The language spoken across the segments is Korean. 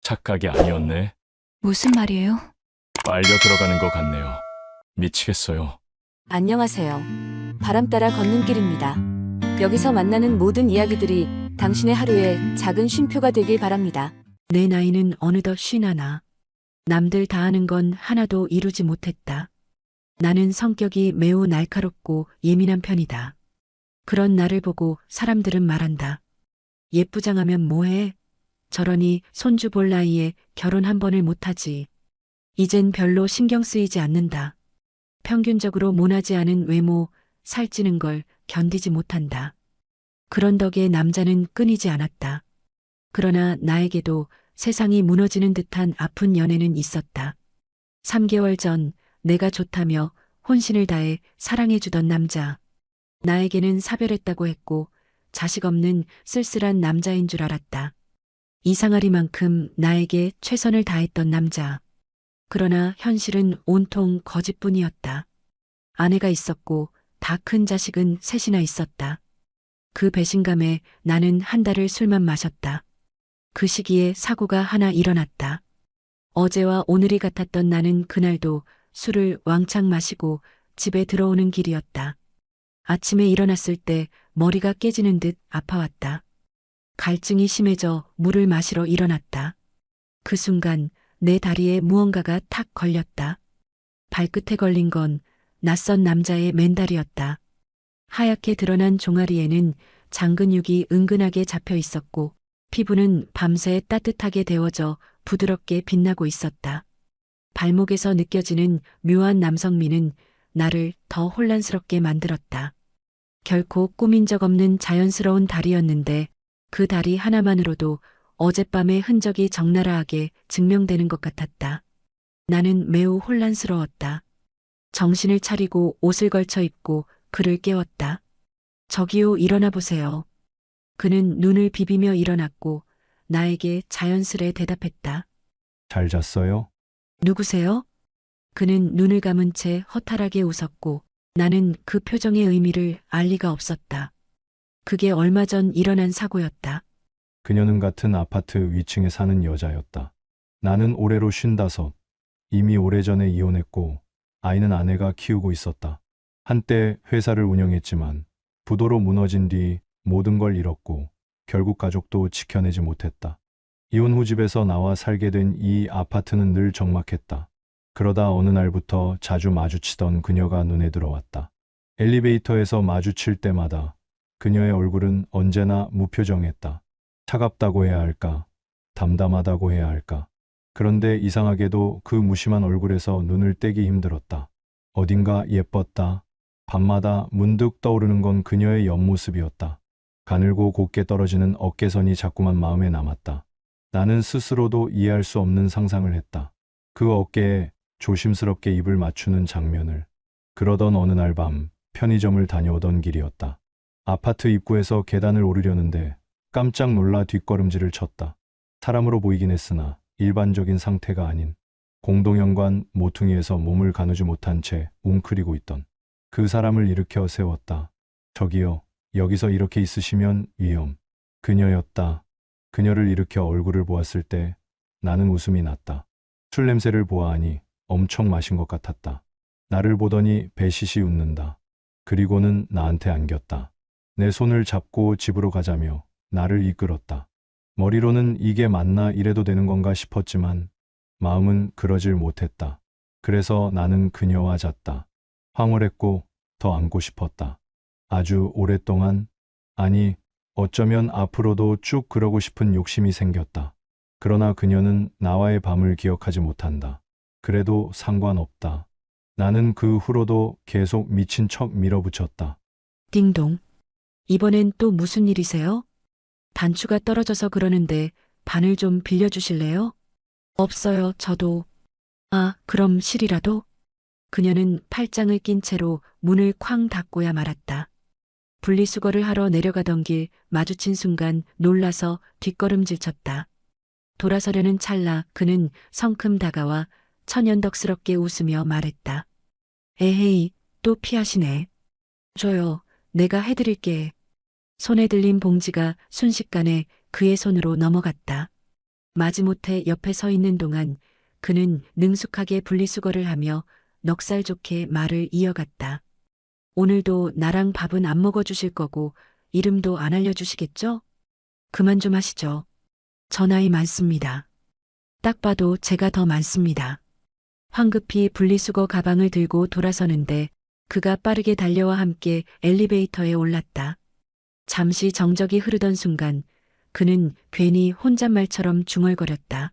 착각이 아니었네. 무슨 말이에요? 빨려 들어가는 것 같네요. 미치겠어요. 안녕하세요. 바람 따라 걷는 길입니다. 여기서 만나는 모든 이야기들이 당신의 하루에 작은 쉼표가 되길 바랍니다. 내 나이는 어느덧 51. 남들 다 하는 건 하나도 이루지 못했다. 나는 성격이 매우 날카롭고 예민한 편이다. 그런 나를 보고 사람들은 말한다. 예쁘장하면 뭐해? 저러니 손주 볼 나이에 결혼 한 번을 못하지. 이젠 별로 신경 쓰이지 않는다. 평균적으로 모나지 않은 외모, 살찌는 걸 견디지 못한다. 그런 덕에 남자는 끊이지 않았다. 그러나 나에게도 세상이 무너지는 듯한 아픈 연애는 있었다. 3개월 전 내가 좋다며 혼신을 다해 사랑해주던 남자. 나에게는 사별했다고 했고 자식 없는 쓸쓸한 남자인 줄 알았다. 이상하리만큼 나에게 최선을 다했던 남자. 그러나 현실은 온통 거짓뿐이었다. 아내가 있었고 다 큰 자식은 셋이나 있었다. 그 배신감에 나는 한 달을 술만 마셨다. 그 시기에 사고가 하나 일어났다. 어제와 오늘이 같았던 나는 그날도 술을 왕창 마시고 집에 들어오는 길이었다. 아침에 일어났을 때 머리가 깨지는 듯 아파왔다. 갈증이 심해져 물을 마시러 일어났다. 그 순간 내 다리에 무언가가 탁 걸렸다. 발끝에 걸린 건 낯선 남자의 맨다리였다. 하얗게 드러난 종아리에는 장근육이 은근하게 잡혀 있었고 피부는 밤새 따뜻하게 데워져 부드럽게 빛나고 있었다. 발목에서 느껴지는 묘한 남성미는 나를 더 혼란스럽게 만들었다. 결코 꾸민 적 없는 자연스러운 다리였는데 그 다리 하나만으로도 어젯밤의 흔적이 적나라하게 증명되는 것 같았다. 나는 매우 혼란스러웠다. 정신을 차리고 옷을 걸쳐 입고 그를 깨웠다. 저기요, 일어나 보세요. 그는 눈을 비비며 일어났고 나에게 자연스레 대답했다. 잘 잤어요? 누구세요? 그는 눈을 감은 채 허탈하게 웃었고 나는 그 표정의 의미를 알 리가 없었다. 그게 얼마 전 일어난 사고였다. 그녀는 같은 아파트 위층에 사는 여자였다. 나는 올해로 55. 이미 오래전에 이혼했고 아이는 아내가 키우고 있었다. 한때 회사를 운영했지만 부도로 무너진 뒤 모든 걸 잃었고 결국 가족도 지켜내지 못했다. 이혼 후 집에서 나와 살게 된 이 아파트는 늘 적막했다. 그러다 어느 날부터 자주 마주치던 그녀가 눈에 들어왔다. 엘리베이터에서 마주칠 때마다 그녀의 얼굴은 언제나 무표정했다. 차갑다고 해야 할까? 담담하다고 해야 할까? 그런데 이상하게도 그 무심한 얼굴에서 눈을 떼기 힘들었다. 어딘가 예뻤다. 밤마다 문득 떠오르는 건 그녀의 옆모습이었다. 가늘고 곱게 떨어지는 어깨선이 자꾸만 마음에 남았다. 나는 스스로도 이해할 수 없는 상상을 했다. 그 어깨에 조심스럽게 입을 맞추는 장면을. 그러던 어느 날 밤 편의점을 다녀오던 길이었다. 아파트 입구에서 계단을 오르려는데 깜짝 놀라 뒷걸음질을 쳤다. 사람으로 보이긴 했으나 일반적인 상태가 아닌 공동현관 모퉁이에서 몸을 가누지 못한 채 웅크리고 있던 그 사람을 일으켜 세웠다. 저기요, 여기서 이렇게 있으시면 위험. 그녀였다. 그녀를 일으켜 얼굴을 보았을 때 나는 웃음이 났다. 술 냄새를 보아하니 엄청 마신 것 같았다. 나를 보더니 배시시 웃는다. 그리고는 나한테 안겼다. 내 손을 잡고 집으로 가자며 나를 이끌었다. 머리로는 이게 맞나 이래도 되는 건가 싶었지만 마음은 그러질 못했다. 그래서 나는 그녀와 잤다. 황홀했고 더 안고 싶었다. 아주 오랫동안, 아니 어쩌면 앞으로도 쭉 그러고 싶은 욕심이 생겼다. 그러나 그녀는 나와의 밤을 기억하지 못한다. 그래도 상관없다. 나는 그 후로도 계속 미친 척 밀어붙였다. 띵동. 이번엔 또 무슨 일이세요? 단추가 떨어져서 그러는데 바늘 좀 빌려주실래요? 없어요, 저도. 아, 그럼 실이라도? 그녀는 팔짱을 낀 채로 문을 쾅 닫고야 말았다. 분리수거를 하러 내려가던 길 마주친 순간 놀라서 뒷걸음질 쳤다. 돌아서려는 찰나 그는 성큼 다가와 천연덕스럽게 웃으며 말했다. 에헤이, 또 피하시네. 줘요, 내가 해드릴게. 손에 들린 봉지가 순식간에 그의 손으로 넘어갔다. 마지못해 옆에 서 있는 동안 그는 능숙하게 분리수거를 하며 넉살 좋게 말을 이어갔다. 오늘도 나랑 밥은 안 먹어주실 거고 이름도 안 알려주시겠죠? 그만 좀 하시죠. 저 나이 많습니다. 딱 봐도 제가 더 많습니다. 황급히 분리수거 가방을 들고 돌아서는데 그가 빠르게 달려와 함께 엘리베이터에 올랐다. 잠시 정적이 흐르던 순간 그는 괜히 혼잣말처럼 중얼거렸다.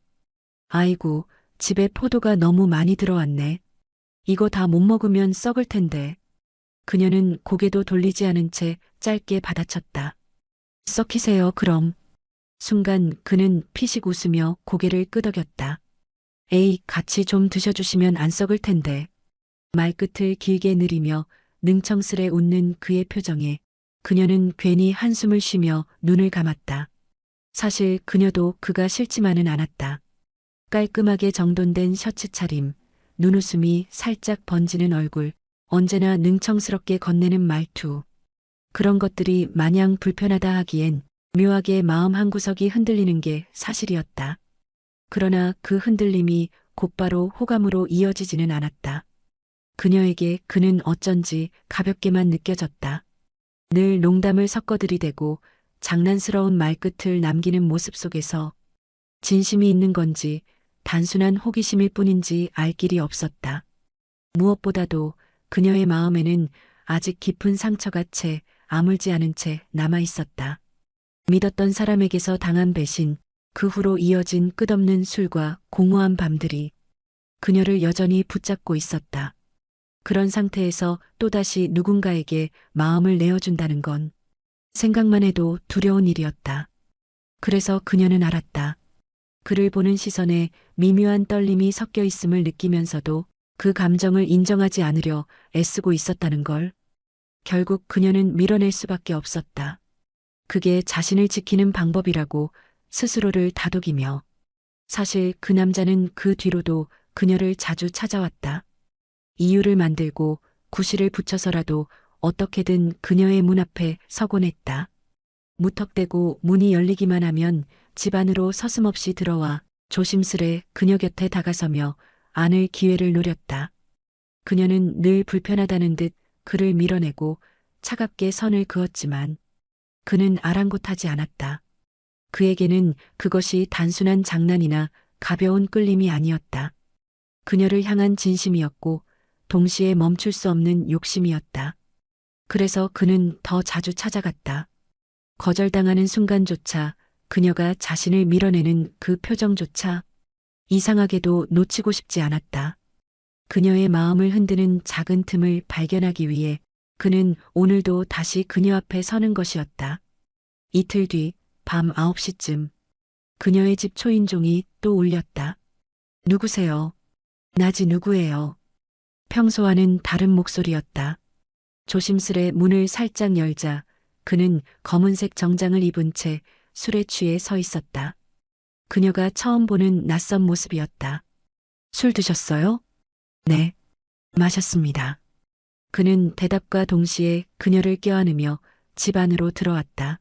아이고, 집에 포도가 너무 많이 들어왔네. 이거 다 못 먹으면 썩을 텐데. 그녀는 고개도 돌리지 않은 채 짧게 받아쳤다. 썩히세요, 그럼. 순간 그는 피식 웃으며 고개를 끄덕였다. 에이, 같이 좀 드셔주시면 안 썩을 텐데. 말끝을 길게 느리며 능청스레 웃는 그의 표정에 그녀는 괜히 한숨을 쉬며 눈을 감았다. 사실 그녀도 그가 싫지만은 않았다. 깔끔하게 정돈된 셔츠 차림, 눈웃음이 살짝 번지는 얼굴, 언제나 능청스럽게 건네는 말투. 그런 것들이 마냥 불편하다 하기엔 묘하게 마음 한구석이 흔들리는 게 사실이었다. 그러나 그 흔들림이 곧바로 호감으로 이어지지는 않았다. 그녀에게 그는 어쩐지 가볍게만 느껴졌다. 늘 농담을 섞어 들이대고 장난스러운 말끝을 남기는 모습 속에서 진심이 있는 건지 단순한 호기심일 뿐인지 알 길이 없었다. 무엇보다도 그녀의 마음에는 아직 깊은 상처가 채 아물지 않은 채 남아 있었다. 믿었던 사람에게서 당한 배신, 그 후로 이어진 끝없는 술과 공허한 밤들이 그녀를 여전히 붙잡고 있었다. 그런 상태에서 또다시 누군가에게 마음을 내어준다는 건 생각만 해도 두려운 일이었다. 그래서 그녀는 알았다. 그를 보는 시선에 미묘한 떨림이 섞여 있음을 느끼면서도 그 감정을 인정하지 않으려 애쓰고 있었다는 걸. 결국 그녀는 밀어낼 수밖에 없었다. 그게 자신을 지키는 방법이라고 스스로를 다독이며. 사실 그 남자는 그 뒤로도 그녀를 자주 찾아왔다. 이유를 만들고 구실을 붙여서라도 어떻게든 그녀의 문 앞에 서곤 했다. 무턱대고 문이 열리기만 하면 집 안으로 서슴없이 들어와 조심스레 그녀 곁에 다가서며 안을 기회를 노렸다. 그녀는 늘 불편하다는 듯 그를 밀어내고 차갑게 선을 그었지만 그는 아랑곳하지 않았다. 그에게는 그것이 단순한 장난이나 가벼운 끌림이 아니었다. 그녀를 향한 진심이었고 동시에 멈출 수 없는 욕심이었다. 그래서 그는 더 자주 찾아갔다. 거절당하는 순간조차 그녀가 자신을 밀어내는 그 표정조차 이상하게도 놓치고 싶지 않았다. 그녀의 마음을 흔드는 작은 틈을 발견하기 위해 그는 오늘도 다시 그녀 앞에 서는 것이었다. 이틀 뒤 밤 9시쯤 그녀의 집 초인종이 또 울렸다. 누구세요? 나지 누구예요? 평소와는 다른 목소리였다. 조심스레 문을 살짝 열자 그는 검은색 정장을 입은 채 술에 취해 서 있었다. 그녀가 처음 보는 낯선 모습이었다. 술 드셨어요? 네, 마셨습니다. 그는 대답과 동시에 그녀를 껴안으며 집 안으로 들어왔다.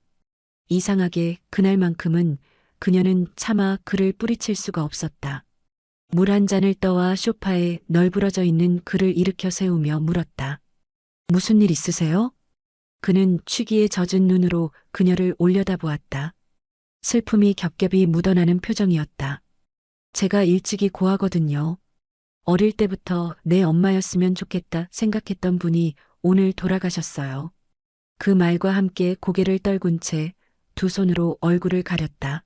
이상하게 그날만큼은 그녀는 차마 그를 뿌리칠 수가 없었다. 물 한 잔을 떠와 소파에 널브러져 있는 그를 일으켜 세우며 물었다. 무슨 일 있으세요? 그는 취기에 젖은 눈으로 그녀를 올려다보았다. 슬픔이 겹겹이 묻어나는 표정이었다. 제가 일찍이 고하거든요. 어릴 때부터 내 엄마였으면 좋겠다 생각했던 분이 오늘 돌아가셨어요. 그 말과 함께 고개를 떨군 채 두 손으로 얼굴을 가렸다.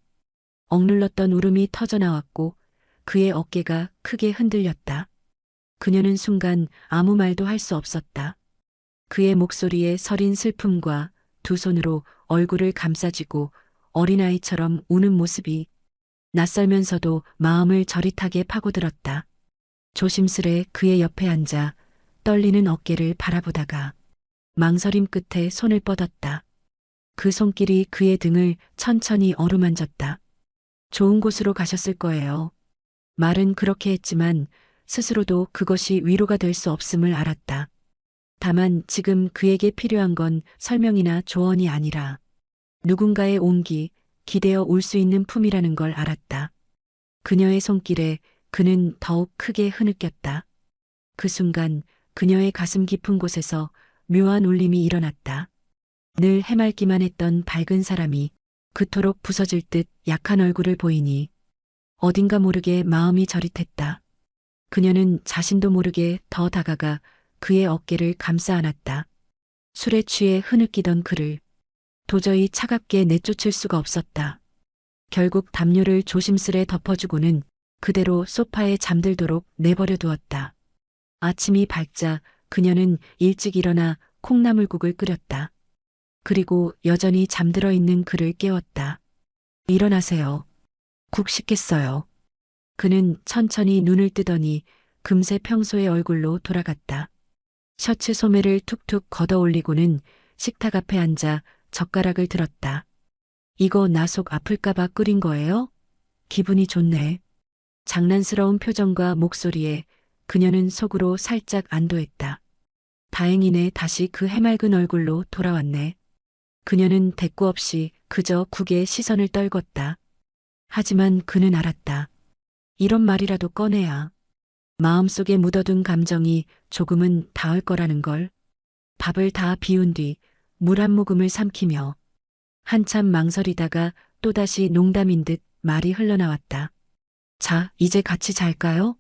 억눌렀던 울음이 터져나왔고 그의 어깨가 크게 흔들렸다. 그녀는 순간 아무 말도 할 수 없었다. 그의 목소리에 서린 슬픔과 두 손으로 얼굴을 감싸쥐고 어린아이처럼 우는 모습이 낯설면서도 마음을 저릿하게 파고들었다. 조심스레 그의 옆에 앉아 떨리는 어깨를 바라보다가 망설임 끝에 손을 뻗었다. 그 손길이 그의 등을 천천히 어루만졌다. 좋은 곳으로 가셨을 거예요. 말은 그렇게 했지만 스스로도 그것이 위로가 될 수 없음을 알았다. 다만 지금 그에게 필요한 건 설명이나 조언이 아니라 누군가의 온기, 기대어 올 수 있는 품이라는 걸 알았다. 그녀의 손길에 그는 더욱 크게 흐느꼈다. 그 순간 그녀의 가슴 깊은 곳에서 묘한 울림이 일어났다. 늘 해맑기만 했던 밝은 사람이 그토록 부서질 듯 약한 얼굴을 보이니 어딘가 모르게 마음이 저릿했다. 그녀는 자신도 모르게 더 다가가 그의 어깨를 감싸 안았다. 술에 취해 흐느끼던 그를 도저히 차갑게 내쫓을 수가 없었다. 결국 담요를 조심스레 덮어주고는 그대로 소파에 잠들도록 내버려 두었다. 아침이 밝자 그녀는 일찍 일어나 콩나물국을 끓였다. 그리고 여전히 잠들어 있는 그를 깨웠다. 일어나세요. 국 식겠어요. 그는 천천히 눈을 뜨더니 금세 평소의 얼굴로 돌아갔다. 셔츠 소매를 툭툭 걷어 올리고는 식탁 앞에 앉아 젓가락을 들었다. 이거 나 속 아플까봐 끓인 거예요? 기분이 좋네. 장난스러운 표정과 목소리에 그녀는 속으로 살짝 안도했다. 다행이네. 다시 그 해맑은 얼굴로 돌아왔네. 그녀는 대꾸 없이 그저 국에 시선을 떨궜다. 하지만 그는 알았다. 이런 말이라도 꺼내야 마음속에 묻어둔 감정이 조금은 닿을 거라는 걸. 밥을 다 비운 뒤 물 한 모금을 삼키며 한참 망설이다가 또다시 농담인 듯 말이 흘러나왔다. 자, 이제 같이 잘까요?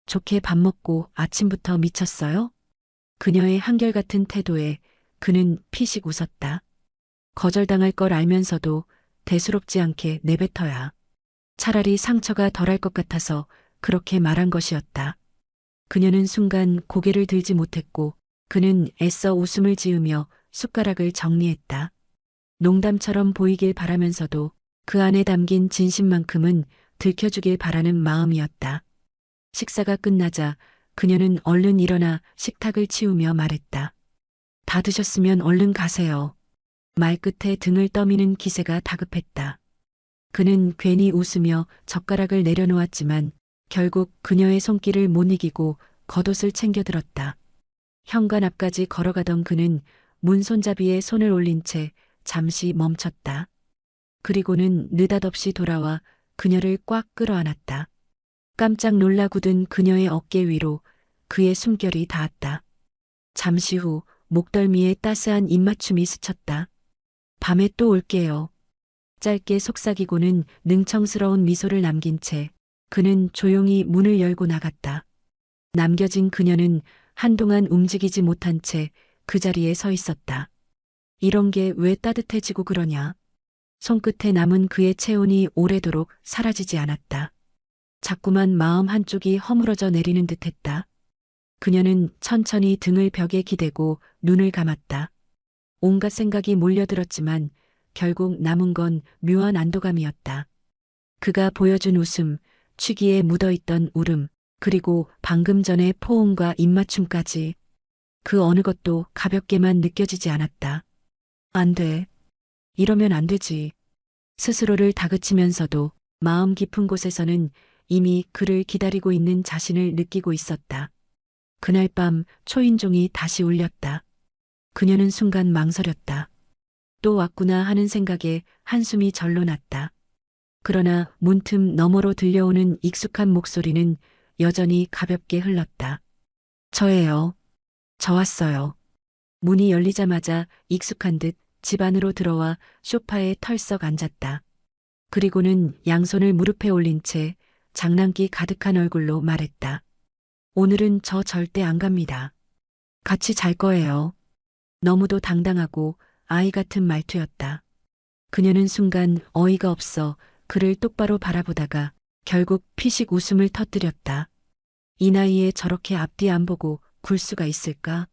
좋게 밥 먹고 아침부터 미쳤어요? 그녀의 한결같은 태도에 그는 피식 웃었다. 거절당할 걸 알면서도 대수롭지 않게 내뱉어야 차라리 상처가 덜할 것 같아서 그렇게 말한 것이었다. 그녀는 순간 고개를 들지 못했고 그는 애써 웃음을 지으며 숟가락을 정리했다. 농담처럼 보이길 바라면서도 그 안에 담긴 진심만큼은 들켜주길 바라는 마음이었다. 식사가 끝나자 그녀는 얼른 일어나 식탁을 치우며 말했다. 다 드셨으면 얼른 가세요. 말끝에 등을 떠미는 기세가 다급했다. 그는 괜히 웃으며 젓가락을 내려놓았지만 결국 그녀의 손길을 못 이기고 겉옷을 챙겨 들었다. 현관 앞까지 걸어가던 그는 문 손잡이에 손을 올린 채 잠시 멈췄다. 그리고는 느닷없이 돌아와 그녀를 꽉 끌어안았다. 깜짝 놀라 굳은 그녀의 어깨 위로 그의 숨결이 닿았다. 잠시 후 목덜미에 따스한 입맞춤이 스쳤다. 밤에 또 올게요. 짧게 속삭이고는 능청스러운 미소를 남긴 채 그는 조용히 문을 열고 나갔다. 남겨진 그녀는 한동안 움직이지 못한 채 그 자리에 서 있었다. 이런 게 왜 따뜻해지고 그러냐. 손끝에 남은 그의 체온이 오래도록 사라지지 않았다. 자꾸만 마음 한쪽이 허물어져 내리는 듯했다. 그녀는 천천히 등을 벽에 기대고 눈을 감았다. 온갖 생각이 몰려들었지만 결국 남은 건 묘한 안도감이었다. 그가 보여준 웃음, 취기에 묻어있던 울음, 그리고 방금 전의 포옹과 입맞춤까지 그 어느 것도 가볍게만 느껴지지 않았다. 안 돼. 이러면 안 되지. 스스로를 다그치면서도 마음 깊은 곳에서는 이미 그를 기다리고 있는 자신을 느끼고 있었다. 그날 밤 초인종이 다시 울렸다. 그녀는 순간 망설였다. 또 왔구나 하는 생각에 한숨이 절로 났다. 그러나 문틈 너머로 들려오는 익숙한 목소리는 여전히 가볍게 흘렀다. 저예요. 저 왔어요. 문이 열리자마자 익숙한 듯 집 안으로 들어와 소파에 털썩 앉았다. 그리고는 양손을 무릎에 올린 채 장난기 가득한 얼굴로 말했다. 오늘은 저 절대 안 갑니다. 같이 잘 거예요. 너무도 당당하고 아이 같은 말투였다. 그녀는 순간 어이가 없어 그를 똑바로 바라보다가 결국 피식 웃음을 터뜨렸다. 이 나이에 저렇게 앞뒤 안 보고 굴 수가 있을까?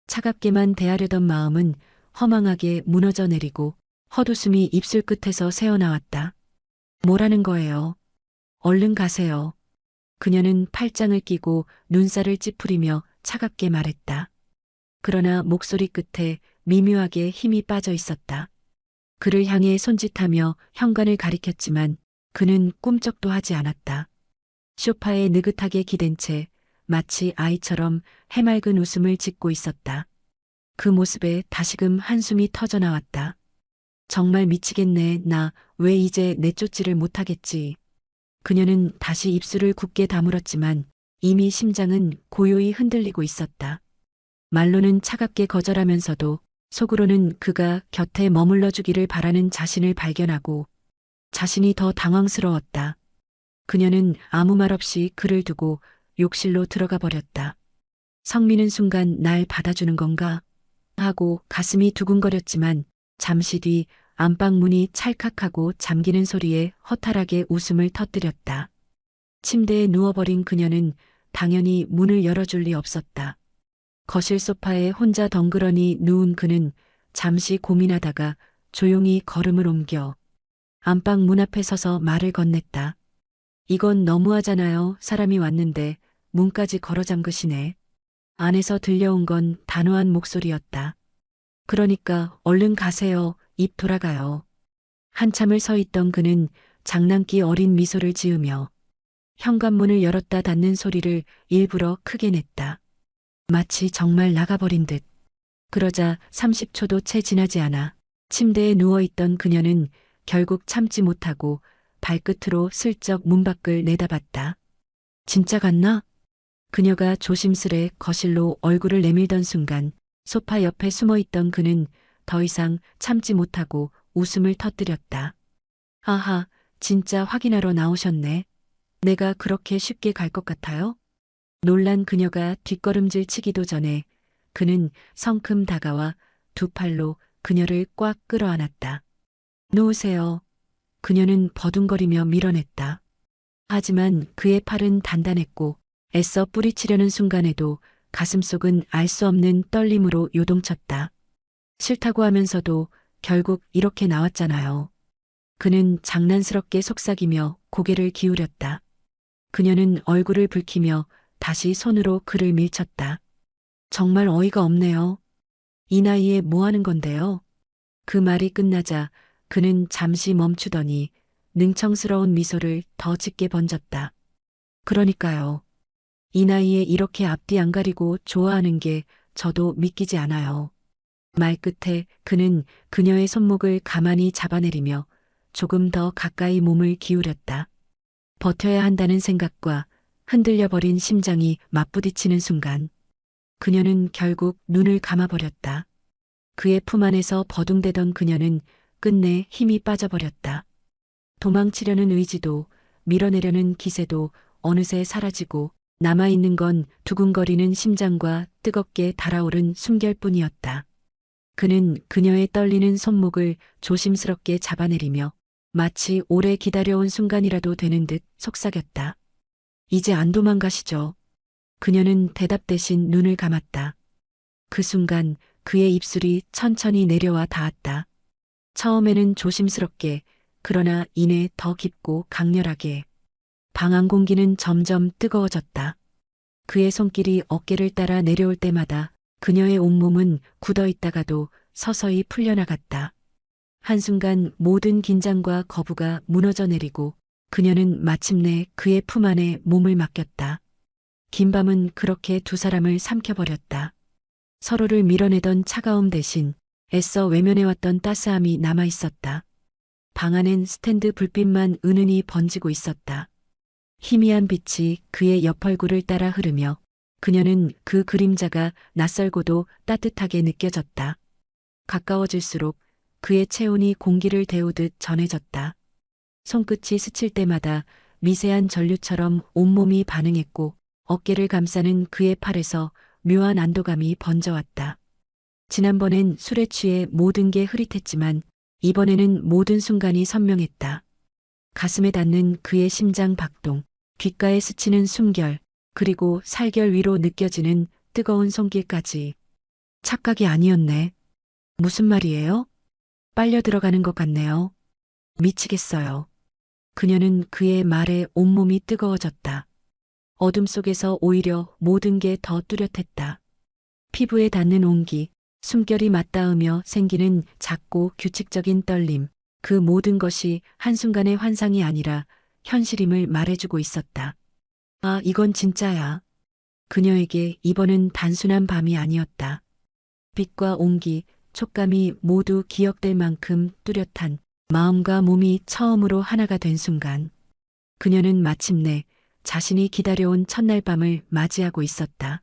차갑게만 대하려던 마음은 허망하게 무너져 내리고 헛웃음이 입술 끝에서 새어나왔다. 뭐라는 거예요? 얼른 가세요. 그녀는 팔짱을 끼고 눈살을 찌푸리며 차갑게 말했다. 그러나 목소리 끝에 미묘하게 힘이 빠져 있었다. 그를 향해 손짓하며 현관을 가리켰지만 그는 꿈쩍도 하지 않았다. 소파에 느긋하게 기댄 채 마치 아이처럼 해맑은 웃음을 짓고 있었다. 그 모습에 다시금 한숨이 터져 나왔다. 정말 미치겠네. 나 왜 이제 내쫓지를 못하겠지. 그녀는 다시 입술을 굳게 다물었지만 이미 심장은 고요히 흔들리고 있었다. 말로는 차갑게 거절하면서도 속으로는 그가 곁에 머물러 주기를 바라는 자신을 발견하고 자신이 더 당황스러웠다. 그녀는 아무 말 없이 그를 두고 욕실로 들어가 버렸다. 성민은 순간 날 받아주는 건가 하고 가슴이 두근거렸지만 잠시 뒤 안방 문이 찰칵하고 잠기는 소리에 허탈하게 웃음을 터뜨렸다. 침대에 누워버린 그녀는 당연히 문을 열어줄 리 없었다. 거실 소파에 혼자 덩그러니 누운 그는 잠시 고민하다가 조용히 걸음을 옮겨 안방 문 앞에 서서 말을 건넸다. 이건 너무하잖아요. 사람이 왔는데 문까지 걸어 잠그시네. 안에서 들려온 건 단호한 목소리였다. 그러니까 얼른 가세요. 입 돌아가요. 한참을 서 있던 그는 장난기 어린 미소를 지으며 현관문을 열었다 닫는 소리를 일부러 크게 냈다. 마치 정말 나가버린 듯. 그러자 30초도 채 지나지 않아 침대에 누워있던 그녀는 결국 참지 못하고 발끝으로 슬쩍 문 밖을 내다봤다. 진짜 갔나? 그녀가 조심스레 거실로 얼굴을 내밀던 순간 소파 옆에 숨어있던 그는 더 이상 참지 못하고 웃음을 터뜨렸다. 아하, 진짜 확인하러 나오셨네. 내가 그렇게 쉽게 갈 것 같아요? 놀란 그녀가 뒷걸음질 치기도 전에 그는 성큼 다가와 두 팔로 그녀를 꽉 끌어안았다. 놓으세요. 그녀는 버둥거리며 밀어냈다. 하지만 그의 팔은 단단했고 애써 뿌리치려는 순간에도 가슴속은 알 수 없는 떨림으로 요동쳤다. 싫다고 하면서도 결국 이렇게 나왔잖아요. 그는 장난스럽게 속삭이며 고개를 기울였다. 그녀는 얼굴을 붉히며 다시 손으로 그를 밀쳤다. 정말 어이가 없네요. 이 나이에 뭐 하는 건데요? 그 말이 끝나자 그는 잠시 멈추더니 능청스러운 미소를 더 짙게 번졌다. 그러니까요. 이 나이에 이렇게 앞뒤 안 가리고 좋아하는 게 저도 믿기지 않아요. 말끝에 그는 그녀의 손목을 가만히 잡아내리며 조금 더 가까이 몸을 기울였다. 버텨야 한다는 생각과 흔들려버린 심장이 맞부딪히는 순간 그녀는 결국 눈을 감아버렸다. 그의 품 안에서 버둥대던 그녀는 끝내 힘이 빠져버렸다. 도망치려는 의지도 밀어내려는 기세도 어느새 사라지고 남아있는 건 두근거리는 심장과 뜨겁게 달아오른 숨결뿐이었다. 그는 그녀의 떨리는 손목을 조심스럽게 잡아내리며 마치 오래 기다려온 순간이라도 되는 듯 속삭였다. 이제 안 도망가시죠? 그녀는 대답 대신 눈을 감았다. 그 순간 그의 입술이 천천히 내려와 닿았다. 처음에는 조심스럽게, 그러나 이내 더 깊고 강렬하게. 방 안 공기는 점점 뜨거워졌다. 그의 손길이 어깨를 따라 내려올 때마다 그녀의 온몸은 굳어 있다가도 서서히 풀려나갔다. 한순간 모든 긴장과 거부가 무너져 내리고 그녀는 마침내 그의 품 안에 몸을 맡겼다. 긴 밤은 그렇게 두 사람을 삼켜버렸다. 서로를 밀어내던 차가움 대신 애써 외면해왔던 따스함이 남아있었다. 방 안엔 스탠드 불빛만 은은히 번지고 있었다. 희미한 빛이 그의 옆얼굴을 따라 흐르며 그녀는 그 그림자가 낯설고도 따뜻하게 느껴졌다. 가까워질수록 그의 체온이 공기를 데우듯 전해졌다. 손끝이 스칠 때마다 미세한 전류처럼 온몸이 반응했고 어깨를 감싸는 그의 팔에서 묘한 안도감이 번져왔다. 지난번엔 술에 취해 모든 게 흐릿했지만 이번에는 모든 순간이 선명했다. 가슴에 닿는 그의 심장 박동, 귓가에 스치는 숨결, 그리고 살결 위로 느껴지는 뜨거운 손길까지. 착각이 아니었네. 무슨 말이에요? 빨려 들어가는 것 같네요. 미치겠어요. 그녀는 그의 말에 온몸이 뜨거워졌다. 어둠 속에서 오히려 모든 게 더 뚜렷했다. 피부에 닿는 온기, 숨결이 맞닿으며 생기는 작고 규칙적인 떨림, 그 모든 것이 한순간의 환상이 아니라 현실임을 말해주고 있었다. 아, 이건 진짜야. 그녀에게 이번은 단순한 밤이 아니었다. 빛과 온기, 촉감이 모두 기억될 만큼 뚜렷한 마음과 몸이 처음으로 하나가 된 순간. 그녀는 마침내 자신이 기다려온 첫날 밤을 맞이하고 있었다.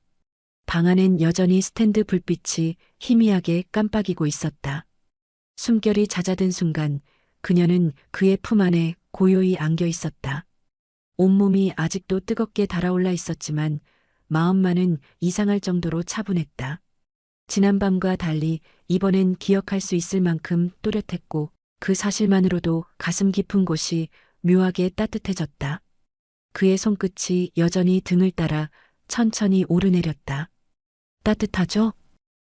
방 안엔 여전히 스탠드 불빛이 희미하게 깜빡이고 있었다. 숨결이 잦아든 순간 그녀는 그의 품 안에 고요히 안겨 있었다. 온몸이 아직도 뜨겁게 달아올라 있었지만 마음만은 이상할 정도로 차분했다. 지난밤과 달리 이번엔 기억할 수 있을 만큼 또렷했고 그 사실만으로도 가슴 깊은 곳이 묘하게 따뜻해졌다. 그의 손끝이 여전히 등을 따라 천천히 오르내렸다. 따뜻하죠?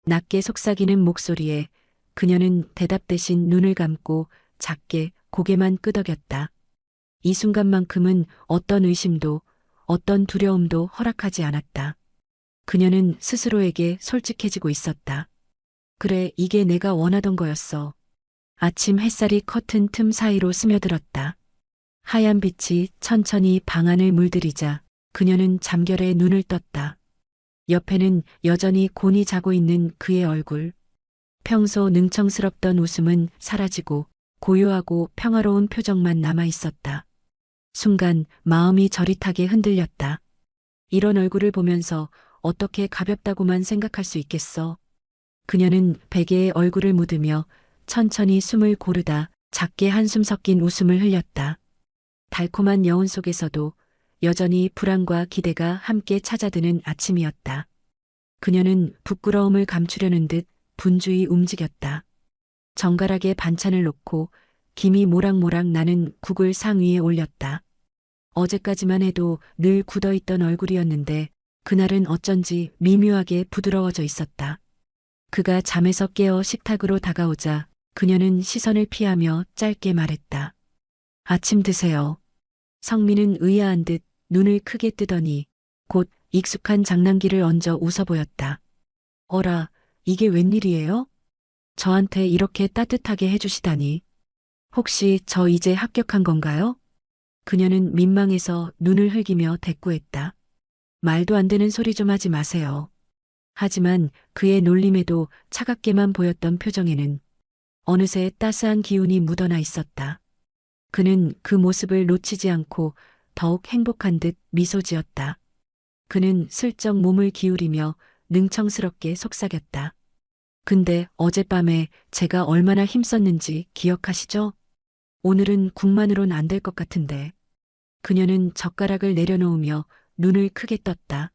낮게 속삭이는 목소리에 그녀는 대답 대신 눈을 감고 작게 고개만 끄덕였다. 이 순간만큼은 어떤 의심도 어떤 두려움도 허락하지 않았다. 그녀는 스스로에게 솔직해지고 있었다. 그래, 이게 내가 원하던 거였어. 아침 햇살이 커튼 틈 사이로 스며들었다. 하얀 빛이 천천히 방 안을 물들이자 그녀는 잠결에 눈을 떴다. 옆에는 여전히 곤히 자고 있는 그의 얼굴. 평소 능청스럽던 웃음은 사라지고 고요하고 평화로운 표정만 남아 있었다. 순간 마음이 저릿하게 흔들렸다. 이런 얼굴을 보면서 어떻게 가볍다고만 생각할 수 있겠어. 그녀는 베개에 얼굴을 묻으며 천천히 숨을 고르다 작게 한숨 섞인 웃음을 흘렸다. 달콤한 여운 속에서도 여전히 불안과 기대가 함께 찾아드는 아침이었다. 그녀는 부끄러움을 감추려는 듯 분주히 움직였다. 정갈하게 반찬을 놓고 김이 모락모락 나는 국을 상 위에 올렸다. 어제까지만 해도 늘 굳어있던 얼굴이었는데 그날은 어쩐지 미묘하게 부드러워져 있었다. 그가 잠에서 깨어 식탁으로 다가오자 그녀는 시선을 피하며 짧게 말했다. 아침 드세요. 성민은 의아한 듯 눈을 크게 뜨더니 곧 익숙한 장난기를 얹어 웃어 보였다. 어라, 이게 웬일이에요? 저한테 이렇게 따뜻하게 해주시다니. 혹시 저 이제 합격한 건가요? 그녀는 민망해서 눈을 흘기며 대꾸했다. 말도 안 되는 소리 좀 하지 마세요. 하지만 그의 놀림에도 차갑게만 보였던 표정에는 어느새 따스한 기운이 묻어나 있었다. 그는 그 모습을 놓치지 않고 더욱 행복한 듯 미소 지었다. 그는 슬쩍 몸을 기울이며 능청스럽게 속삭였다. 근데 어젯밤에 제가 얼마나 힘썼는지 기억하시죠? 오늘은 국만으론 안 될 것 같은데. 그녀는 젓가락을 내려놓으며 눈을 크게 떴다.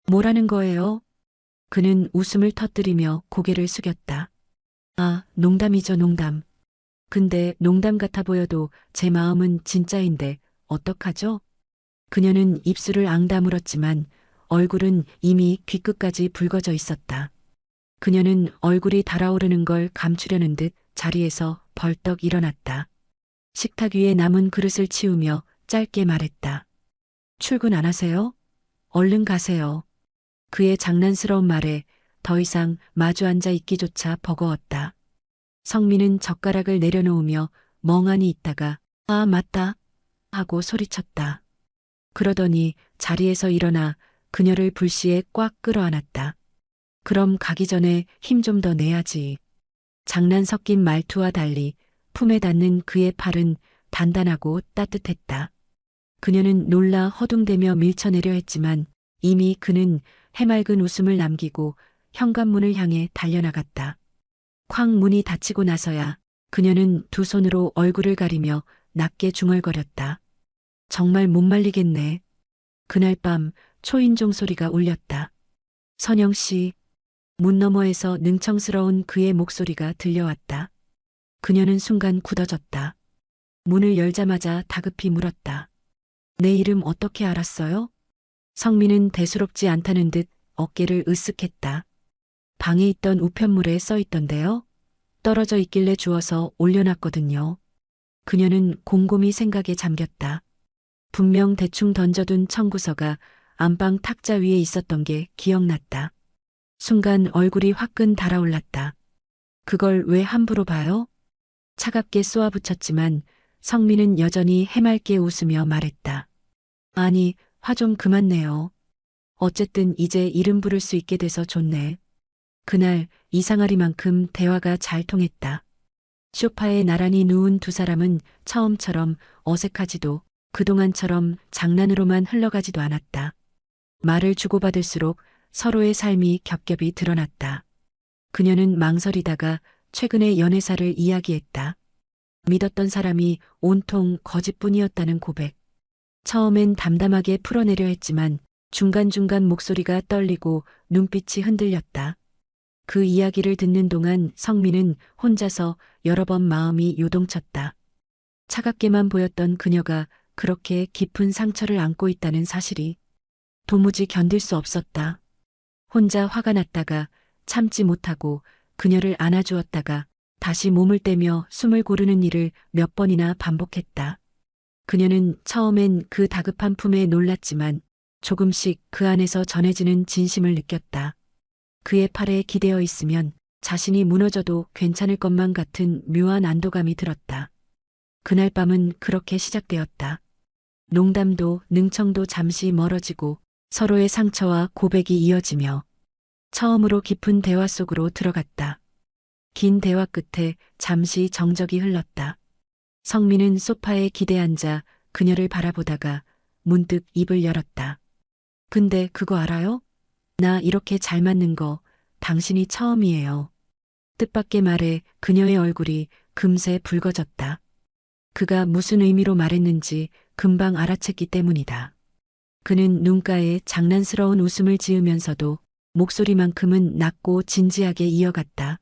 뭐라는 거예요? 그는 웃음을 터뜨리며 고개를 숙였다. 아, 농담이죠, 농담. 근데 농담 같아 보여도 제 마음은 진짜인데 어떡하죠? 그녀는 입술을 앙다물었지만 얼굴은 이미 귀끝까지 붉어져 있었다. 그녀는 얼굴이 달아오르는 걸 감추려는 듯 자리에서 벌떡 일어났다. 식탁 위에 남은 그릇을 치우며 짧게 말했다. 출근 안 하세요? 얼른 가세요. 그의 장난스러운 말에 더 이상 마주 앉아 있기조차 버거웠다. 성민은 젓가락을 내려놓으며 멍하니 있다가 아, 맞다 하고 소리쳤다. 그러더니 자리에서 일어나 그녀를 불시에 꽉 끌어안았다. 그럼 가기 전에 힘 좀 더 내야지. 장난 섞인 말투와 달리 품에 닿는 그의 팔은 단단하고 따뜻했다. 그녀는 놀라 허둥대며 밀쳐내려 했지만 이미 그는 해맑은 웃음을 남기고 현관문을 향해 달려나갔다. 쾅 문이 닫히고 나서야 그녀는 두 손으로 얼굴을 가리며 낮게 중얼거렸다. 정말 못 말리겠네. 그날 밤 초인종 소리가 울렸다. 선영 씨. 문 너머에서 능청스러운 그의 목소리가 들려왔다. 그녀는 순간 굳어졌다. 문을 열자마자 다급히 물었다. 내 이름 어떻게 알았어요? 성민은 대수롭지 않다는 듯 어깨를 으쓱했다. 방에 있던 우편물에 써 있던데요. 떨어져 있길래 주워서 올려놨거든요. 그녀는 곰곰이 생각에 잠겼다. 분명 대충 던져둔 청구서가 안방 탁자 위에 있었던 게 기억났다. 순간 얼굴이 화끈 달아올랐다. 그걸 왜 함부로 봐요? 차갑게 쏘아붙였지만 성민은 여전히 해맑게 웃으며 말했다. 아니, 화 좀 그만 내요. 어쨌든 이제 이름 부를 수 있게 돼서 좋네. 그날 이상하리만큼 대화가 잘 통했다. 소파에 나란히 누운 두 사람은 처음처럼 어색하지도 그동안처럼 장난으로만 흘러가지도 않았다. 말을 주고받을수록 서로의 삶이 겹겹이 드러났다. 그녀는 망설이다가 최근의 연애사를 이야기했다. 믿었던 사람이 온통 거짓뿐이었다는 고백. 처음엔 담담하게 풀어내려 했지만 중간중간 목소리가 떨리고 눈빛이 흔들렸다. 그 이야기를 듣는 동안 성민은 혼자서 여러 번 마음이 요동쳤다. 차갑게만 보였던 그녀가 그렇게 깊은 상처를 안고 있다는 사실이 도무지 견딜 수 없었다. 혼자 화가 났다가 참지 못하고 그녀를 안아주었다가 다시 몸을 떼며 숨을 고르는 일을 몇 번이나 반복했다. 그녀는 처음엔 그 다급한 품에 놀랐지만 조금씩 그 안에서 전해지는 진심을 느꼈다. 그의 팔에 기대어 있으면 자신이 무너져도 괜찮을 것만 같은 묘한 안도감이 들었다. 그날 밤은 그렇게 시작되었다. 농담도 능청도 잠시 멀어지고 서로의 상처와 고백이 이어지며 처음으로 깊은 대화 속으로 들어갔다. 긴 대화 끝에 잠시 정적이 흘렀다. 성민은 소파에 기대앉아 그녀를 바라보다가 문득 입을 열었다. 근데 그거 알아요? 나 이렇게 잘 맞는 거 당신이 처음이에요. 뜻밖의 말에 그녀의 얼굴이 금세 붉어졌다. 그가 무슨 의미로 말했는지 금방 알아챘기 때문이다. 그는 눈가에 장난스러운 웃음을 지으면서도 목소리만큼은 낮고 진지하게 이어갔다.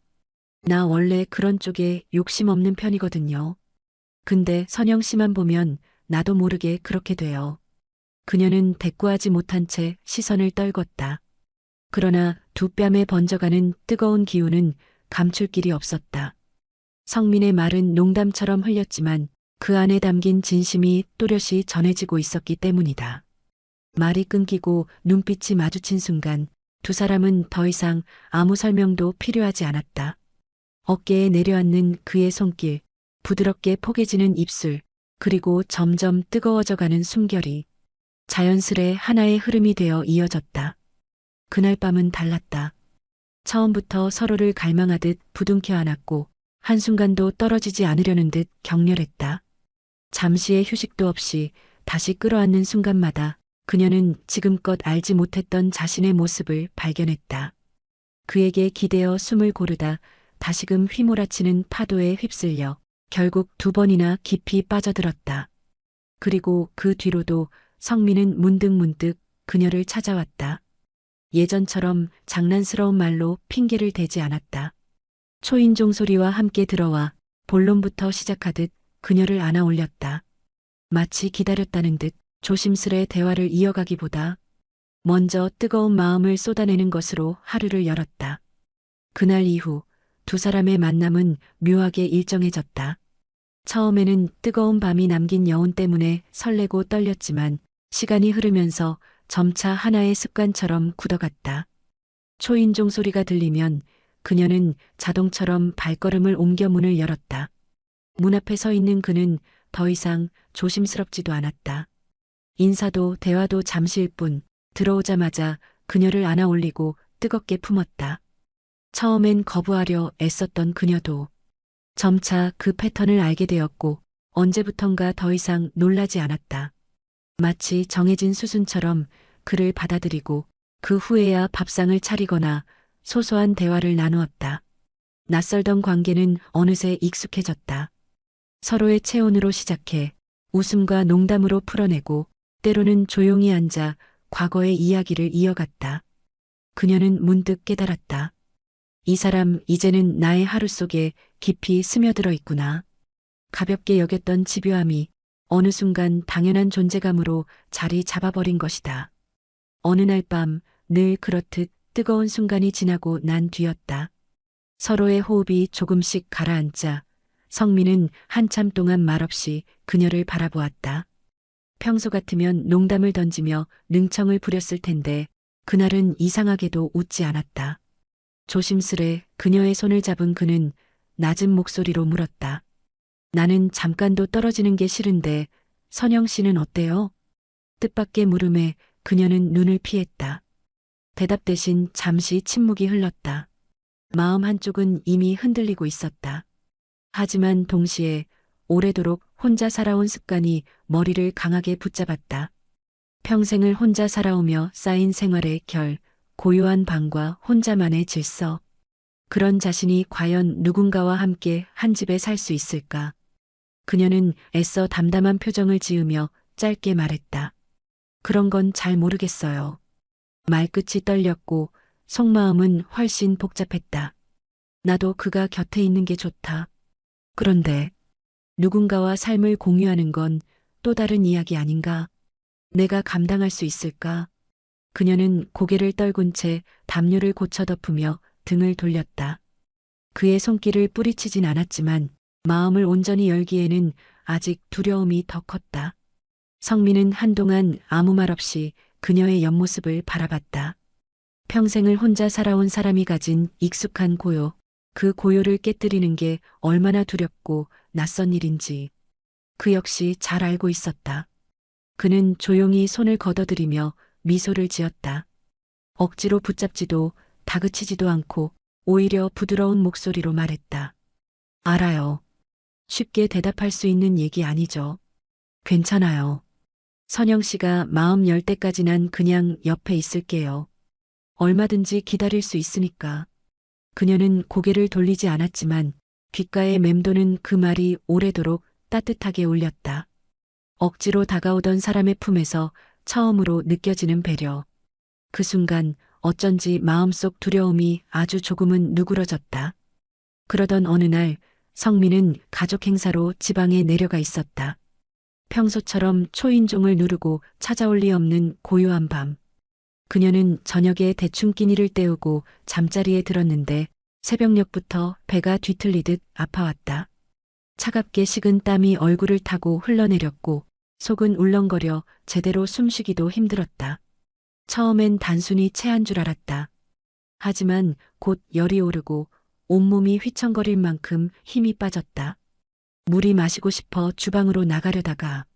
나 원래 그런 쪽에 욕심 없는 편이거든요. 근데 선영 씨만 보면 나도 모르게 그렇게 돼요. 그녀는 대꾸하지 못한 채 시선을 떨궜다. 그러나 두 뺨에 번져가는 뜨거운 기운은 감출 길이 없었다. 성민의 말은 농담처럼 흘렸지만 그 안에 담긴 진심이 또렷이 전해지고 있었기 때문이다. 말이 끊기고 눈빛이 마주친 순간 두 사람은 더 이상 아무 설명도 필요하지 않았다. 어깨에 내려앉는 그의 손길, 부드럽게 포개지는 입술, 그리고 점점 뜨거워져가는 숨결이 자연스레 하나의 흐름이 되어 이어졌다. 그날 밤은 달랐다. 처음부터 서로를 갈망하듯 부둥켜 안았고 한순간도 떨어지지 않으려는 듯 격렬했다. 잠시의 휴식도 없이 다시 끌어안는 순간마다 그녀는 지금껏 알지 못했던 자신의 모습을 발견했다. 그에게 기대어 숨을 고르다 다시금 휘몰아치는 파도에 휩쓸려 결국 두 번이나 깊이 빠져들었다. 그리고 그 뒤로도 성민은 문득문득 그녀를 찾아왔다. 예전처럼 장난스러운 말로 핑계를 대지 않았다. 초인종 소리와 함께 들어와 본론부터 시작하듯 그녀를 안아 올렸다. 마치 기다렸다는 듯 조심스레 대화를 이어가기보다 먼저 뜨거운 마음을 쏟아내는 것으로 하루를 열었다. 그날 이후 두 사람의 만남은 묘하게 일정해졌다. 처음에는 뜨거운 밤이 남긴 여운 때문에 설레고 떨렸지만 시간이 흐르면서 점차 하나의 습관처럼 굳어갔다. 초인종 소리가 들리면 그녀는 자동처럼 발걸음을 옮겨 문을 열었다. 문 앞에 서 있는 그는 더 이상 조심스럽지도 않았다. 인사도 대화도 잠시일 뿐 들어오자마자 그녀를 안아 올리고 뜨겁게 품었다. 처음엔 거부하려 애썼던 그녀도 점차 그 패턴을 알게 되었고 언제부턴가 더 이상 놀라지 않았다. 마치 정해진 수순처럼 그를 받아들이고 그 후에야 밥상을 차리거나 소소한 대화를 나누었다. 낯설던 관계는 어느새 익숙해졌다. 서로의 체온으로 시작해 웃음과 농담으로 풀어내고 때로는 조용히 앉아 과거의 이야기를 이어갔다. 그녀는 문득 깨달았다. 이 사람 이제는 나의 하루 속에 깊이 스며들어 있구나. 가볍게 여겼던 집요함이 어느 순간 당연한 존재감으로 자리 잡아버린 것이다. 어느 날 밤 늘 그렇듯 뜨거운 순간이 지나고 난 뒤였다. 서로의 호흡이 조금씩 가라앉자 성민은 한참 동안 말없이 그녀를 바라보았다. 평소 같으면 농담을 던지며 능청을 부렸을 텐데 그날은 이상하게도 웃지 않았다. 조심스레 그녀의 손을 잡은 그는 낮은 목소리로 물었다. 나는 잠깐도 떨어지는 게 싫은데 선영 씨는 어때요? 뜻밖의 물음에 그녀는 눈을 피했다. 대답 대신 잠시 침묵이 흘렀다. 마음 한쪽은 이미 흔들리고 있었다. 하지만 동시에 오래도록 혼자 살아온 습관이 머리를 강하게 붙잡았다. 평생을 혼자 살아오며 쌓인 생활의 결, 고요한 방과 혼자만의 질서. 그런 자신이 과연 누군가와 함께 한 집에 살 수 있을까? 그녀는 애써 담담한 표정을 지으며 짧게 말했다. 그런 건 잘 모르겠어요. 말끝이 떨렸고 속마음은 훨씬 복잡했다. 나도 그가 곁에 있는 게 좋다. 그런데 누군가와 삶을 공유하는 건 또 다른 이야기 아닌가? 내가 감당할 수 있을까? 그녀는 고개를 떨군 채 담요를 고쳐 덮으며 등을 돌렸다. 그의 손길을 뿌리치진 않았지만 마음을 온전히 열기에는 아직 두려움이 더 컸다. 성민은 한동안 아무 말 없이 그녀의 옆모습을 바라봤다. 평생을 혼자 살아온 사람이 가진 익숙한 고요, 그 고요를 깨뜨리는 게 얼마나 두렵고 낯선 일인지 그 역시 잘 알고 있었다. 그는 조용히 손을 걷어들이며 미소를 지었다. 억지로 붙잡지도 다그치지도 않고 오히려 부드러운 목소리로 말했다. 알아요. 쉽게 대답할 수 있는 얘기 아니죠. 괜찮아요. 선영 씨가 마음 열 때까지 난 그냥 옆에 있을게요. 얼마든지 기다릴 수 있으니까. 그녀는 고개를 돌리지 않았지만 귓가에 맴도는 그 말이 오래도록 따뜻하게 울렸다. 억지로 다가오던 사람의 품에서 처음으로 느껴지는 배려. 그 순간 어쩐지 마음속 두려움이 아주 조금은 누그러졌다. 그러던 어느 날 성민은 가족 행사로 지방에 내려가 있었다. 평소처럼 초인종을 누르고 찾아올 리 없는 고요한 밤. 그녀는 저녁에 대충 끼니를 때우고 잠자리에 들었는데 새벽녘부터 배가 뒤틀리듯 아파왔다. 차갑게 식은 땀이 얼굴을 타고 흘러내렸고 속은 울렁거려 제대로 숨쉬기도 힘들었다. 처음엔 단순히 체한 줄 알았다. 하지만 곧 열이 오르고 온몸이 휘청거릴 만큼 힘이 빠졌다. 물이 마시고 싶어 주방으로 나가려다가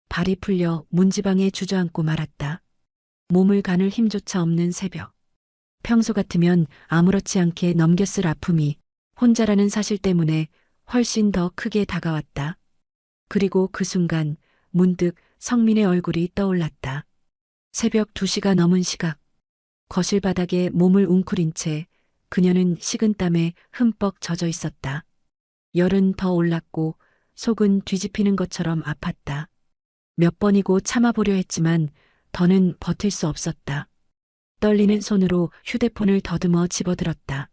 발이 풀려 문지방에 주저앉고 말았다. 몸을 가눌 힘조차 없는 새벽. 평소 같으면 아무렇지 않게 넘겼을 아픔이 혼자라는 사실 때문에 훨씬 더 크게 다가왔다. 그리고 그 순간 문득 성민의 얼굴이 떠올랐다. 새벽 2시가 넘은 시각. 거실 바닥에 몸을 웅크린 채 그녀는 식은땀에 흠뻑 젖어 있었다. 열은 더 올랐고 속은 뒤집히는 것처럼 아팠다. 몇 번이고 참아보려 했지만 더는 버틸 수 없었다. 떨리는 손으로 휴대폰을 더듬어 집어들었다.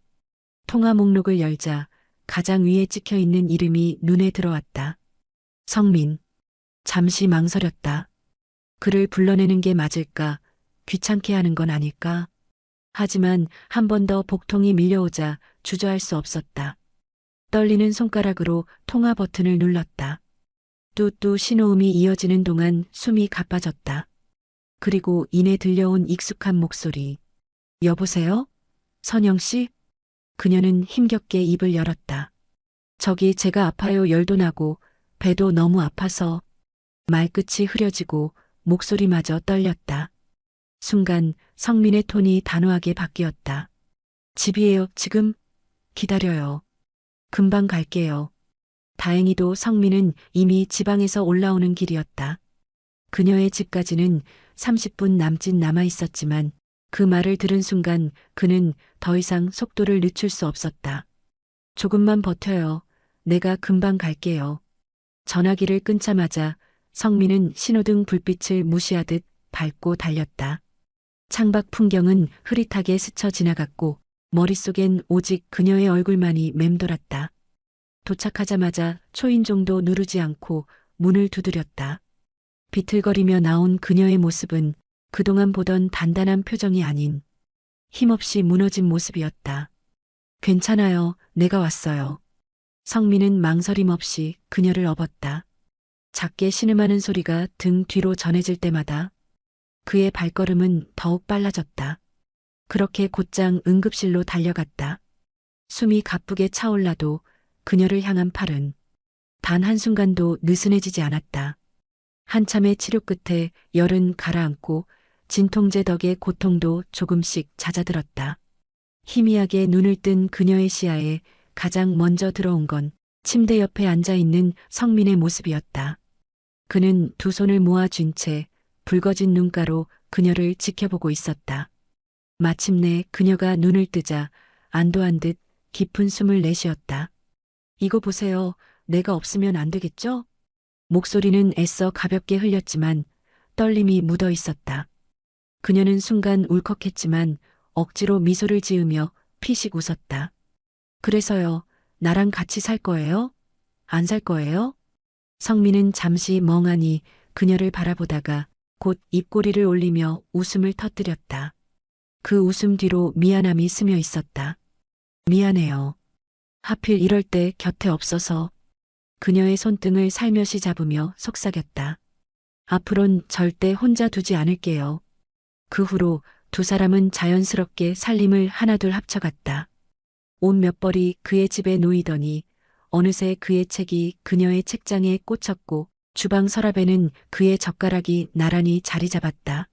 통화 목록을 열자 가장 위에 찍혀 있는 이름이 눈에 들어왔다. 성민. 잠시 망설였다. 그를 불러내는 게 맞을까? 귀찮게 하는 건 아닐까? 하지만 한 번 더 복통이 밀려오자 주저할 수 없었다. 떨리는 손가락으로 통화 버튼을 눌렀다. 뚜뚜 신호음이 이어지는 동안 숨이 가빠졌다. 그리고 이내 들려온 익숙한 목소리. 여보세요? 선영 씨? 그녀는 힘겹게 입을 열었다. 저기 제가 아파요. 열도 나고 배도 너무 아파서. 말끝이 흐려지고 목소리마저 떨렸다. 순간 성민의 톤이 단호하게 바뀌었다. 집이에요. 지금? 기다려요. 금방 갈게요. 다행히도 성민은 이미 지방에서 올라오는 길이었다. 그녀의 집까지는 30분 남짓 남아 있었지만 그 말을 들은 순간 그는 더 이상 속도를 늦출 수 없었다. 조금만 버텨요. 내가 금방 갈게요. 전화기를 끊자마자 성민은 신호등 불빛을 무시하듯 밟고 달렸다. 창밖 풍경은 흐릿하게 스쳐 지나갔고 머릿속엔 오직 그녀의 얼굴만이 맴돌았다. 도착하자마자 초인종도 누르지 않고 문을 두드렸다. 비틀거리며 나온 그녀의 모습은 그동안 보던 단단한 표정이 아닌 힘없이 무너진 모습이었다. 괜찮아요. 내가 왔어요. 성민은 망설임 없이 그녀를 업었다. 작게 신음하는 소리가 등 뒤로 전해질 때마다 그의 발걸음은 더욱 빨라졌다. 그렇게 곧장 응급실로 달려갔다. 숨이 가쁘게 차올라도 그녀를 향한 팔은 단 한순간도 느슨해지지 않았다. 한참의 치료 끝에 열은 가라앉고 진통제 덕에 고통도 조금씩 잦아들었다. 희미하게 눈을 뜬 그녀의 시야에 가장 먼저 들어온 건 침대 옆에 앉아 있는 성민의 모습이었다. 그는 두 손을 모아쥔 채 붉어진 눈가로 그녀를 지켜보고 있었다. 마침내 그녀가 눈을 뜨자 안도한 듯 깊은 숨을 내쉬었다. 이거 보세요. 내가 없으면 안 되겠죠? 목소리는 애써 가볍게 흘렸지만 떨림이 묻어 있었다. 그녀는 순간 울컥했지만 억지로 미소를 지으며 피식 웃었다. 그래서요, 나랑 같이 살 거예요? 안 살 거예요? 성민은 잠시 멍하니 그녀를 바라보다가 곧 입꼬리를 올리며 웃음을 터뜨렸다. 그 웃음 뒤로 미안함이 스며 있었다. 미안해요. 하필 이럴 때 곁에 없어서. 그녀의 손등을 살며시 잡으며 속삭였다. 앞으론 절대 혼자 두지 않을게요. 그 후로 두 사람은 자연스럽게 살림을 하나둘 합쳐갔다. 옷 몇 벌이 그의 집에 놓이더니 어느새 그의 책이 그녀의 책장에 꽂혔고 주방 서랍에는 그의 젓가락이 나란히 자리 잡았다.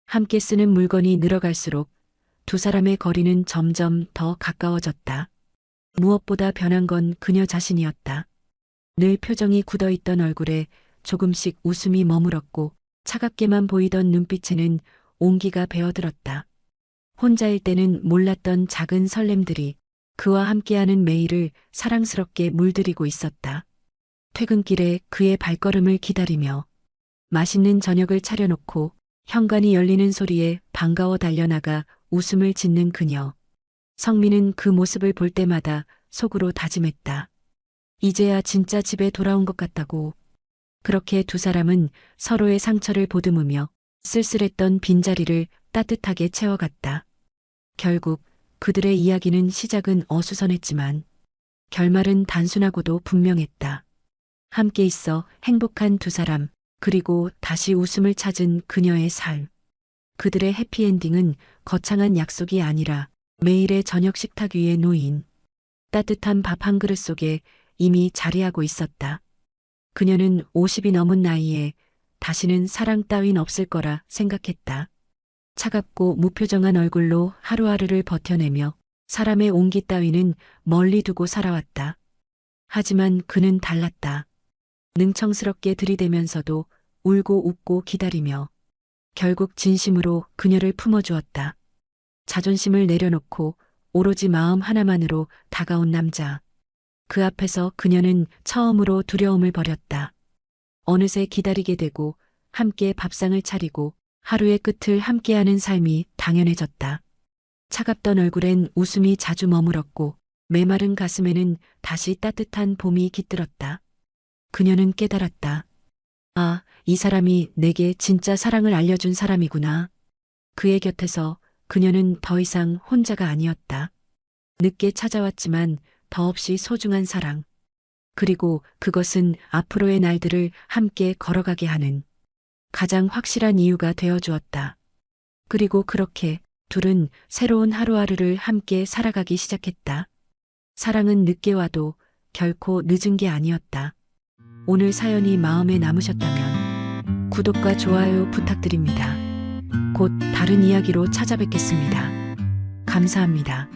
함께 쓰는 물건이 늘어갈수록 두 사람의 거리는 점점 더 가까워졌다. 무엇보다 변한 건 그녀 자신이었다. 늘 표정이 굳어있던 얼굴에 조금씩 웃음이 머물었고 차갑게만 보이던 눈빛에는 온기가 배어들었다. 혼자일 때는 몰랐던 작은 설렘들이 그와 함께하는 매일을 사랑스럽게 물들이고 있었다. 퇴근길에 그의 발걸음을 기다리며 맛있는 저녁을 차려놓고 현관이 열리는 소리에 반가워 달려나가 웃음을 짓는 그녀. 성민은 그 모습을 볼 때마다 속으로 다짐했다. 이제야 진짜 집에 돌아온 것 같다고. 그렇게 두 사람은 서로의 상처를 보듬으며 쓸쓸했던 빈자리를 따뜻하게 채워갔다. 결국 그들의 이야기는 시작은 어수선했지만 결말은 단순하고도 분명했다. 함께 있어 행복한 두 사람, 그리고 다시 웃음을 찾은 그녀의 삶. 그들의 해피엔딩은 거창한 약속이 아니라 매일의 저녁 식탁 위에 놓인 따뜻한 밥 한 그릇 속에 이미 자리하고 있었다. 그녀는 50이 넘은 나이에 다시는 사랑 따윈 없을 거라 생각했다. 차갑고 무표정한 얼굴로 하루하루를 버텨내며 사람의 온기 따위는 멀리 두고 살아왔다. 하지만 그는 달랐다. 능청스럽게 들이대면서도 울고 웃고 기다리며 결국 진심으로 그녀를 품어주었다. 자존심을 내려놓고 오로지 마음 하나만으로 다가온 남자. 그 앞에서 그녀는 처음으로 두려움을 버렸다. 어느새 기다리게 되고 함께 밥상을 차리고 하루의 끝을 함께하는 삶이 당연해졌다. 차갑던 얼굴엔 웃음이 자주 머물었고 메마른 가슴에는 다시 따뜻한 봄이 깃들었다. 그녀는 깨달았다. 아, 이 사람이 내게 진짜 사랑을 알려준 사람이구나. 그의 곁에서 그녀는 더 이상 혼자가 아니었다. 늦게 찾아왔지만 더없이 소중한 사랑. 그리고 그것은 앞으로의 날들을 함께 걸어가게 하는 가장 확실한 이유가 되어 주었다. 그리고 그렇게 둘은 새로운 하루하루를 함께 살아가기 시작했다. 사랑은 늦게 와도 결코 늦은 게 아니었다. 오늘 사연이 마음에 남으셨다면 구독과 좋아요 부탁드립니다. 곧 다른 이야기로 찾아뵙겠습니다. 감사합니다.